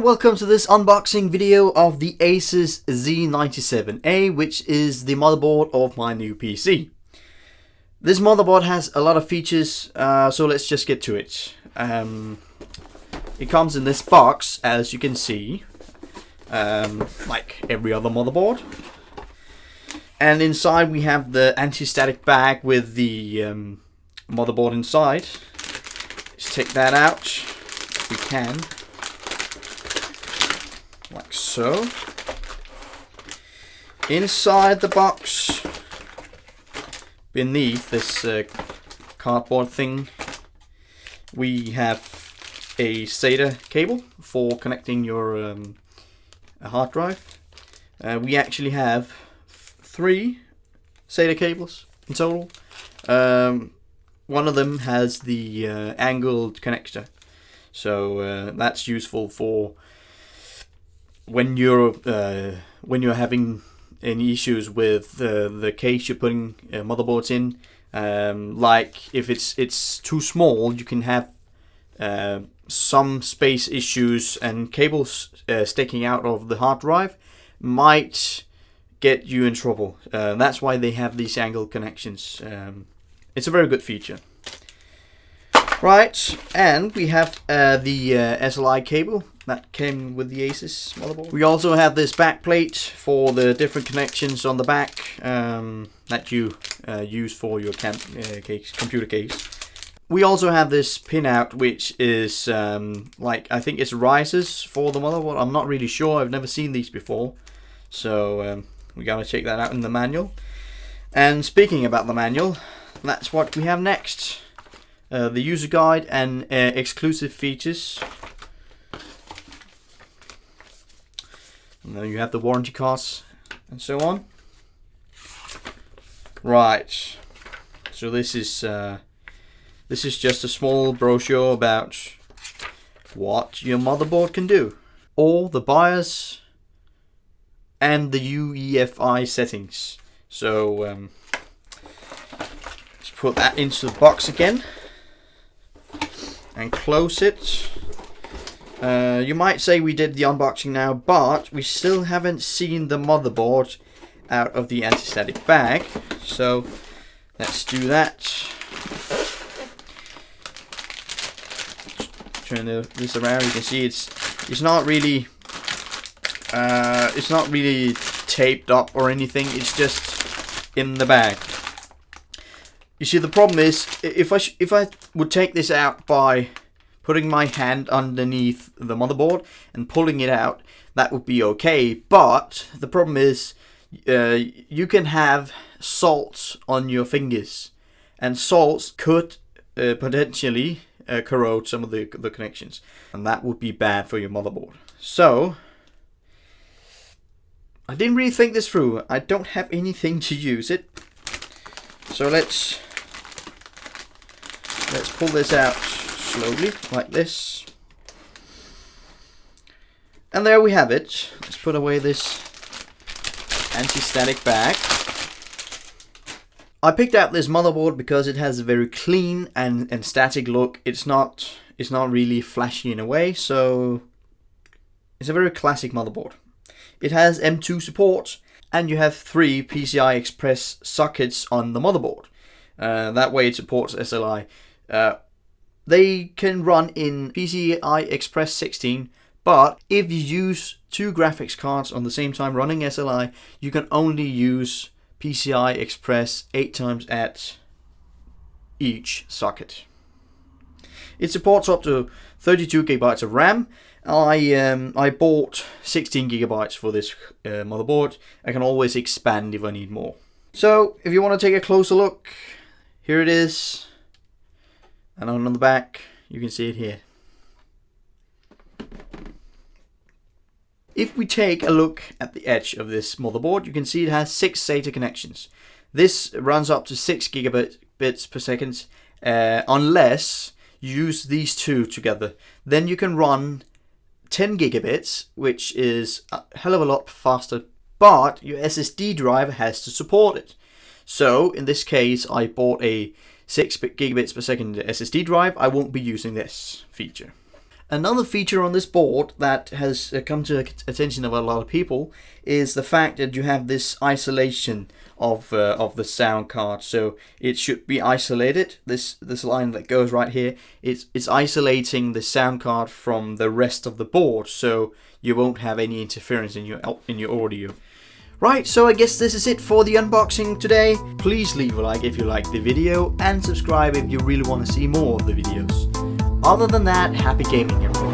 welcome to this unboxing video of the Asus Z97-A, which is the motherboard of my new PC. This motherboard has a lot of features, so let's just get to it. It comes in this box, as you can see, like every other motherboard. And inside we have the anti-static bag with the motherboard inside. Let's take that out if we can. Like so. Inside the box, beneath this cardboard thing, we have a SATA cable for connecting your hard drive. We actually have 3 SATA cables in total. One of them has the angled connector, so that's useful for when you're having any issues with the case you're putting motherboards in. Like if it's too small, you can have some space issues, and cables sticking out of the hard drive might get you in trouble. That's why they have these angled connections. It's a very good feature. Right, and we have the SLI cable that came with the Asus motherboard. We also have this back plate for the different connections on the back that you use for your computer case. We also have this pinout, which is like, I think it's risers for the motherboard. I'm not really sure, I've never seen these before, so we gotta check that out in the manual. And speaking about the manual, that's what we have next. The user guide and exclusive features. And then you have the warranty cards and so on. Right. So this is just a small brochure about what your motherboard can do. All the BIOS and the UEFI settings. So let's put that into the box again and close it. You might say we did the unboxing now, but we still haven't seen the motherboard out of the anti-static bag, so let's do that. Turn this around, you can see it's not really taped up or anything. It's just in the bag. You see, the problem is if I would take this out by putting my hand underneath the motherboard and pulling it out, that would be okay. But the problem is you can have salts on your fingers, and salts could potentially corrode some of the connections, and that would be bad for your motherboard. So I didn't really think this through. I don't have anything to use it, so let's pull this out slowly, like this. And there we have it. Let's put away this anti-static bag. I picked out this motherboard because it has a very clean and static look. It's not really flashy in a way, so it's a very classic motherboard. It has M2 support, and you have 3 PCI Express sockets on the motherboard. That way it supports SLI. They can run in PCI Express 16, but if you use 2 graphics cards on the same time running SLI, you can only use PCI Express 8 times at each socket. It supports up to 32 gigabytes of RAM. I bought 16 gigabytes for this motherboard. I can always expand if I need more. So if you want to take a closer look, here it is. And on the back, you can see it here. If we take a look at the edge of this motherboard, you can see it has 6 SATA connections. This runs up to 6 gigabits per second, unless you use these 2 together. Then you can run 10 gigabits, which is a hell of a lot faster, but your SSD drive has to support it. So in this case, I bought a 6 gigabits per second SSD drive. I won't be using this feature. Another feature on this board that has come to the attention of a lot of people is the fact that you have this isolation of the sound card. So it should be isolated. This line that goes right here, it's isolating the sound card from the rest of the board, so you won't have any interference in your audio. Right, so I guess this is it for the unboxing today. Please leave a like if you liked the video, and subscribe if you really want to see more of the videos. Other than that, happy gaming everyone.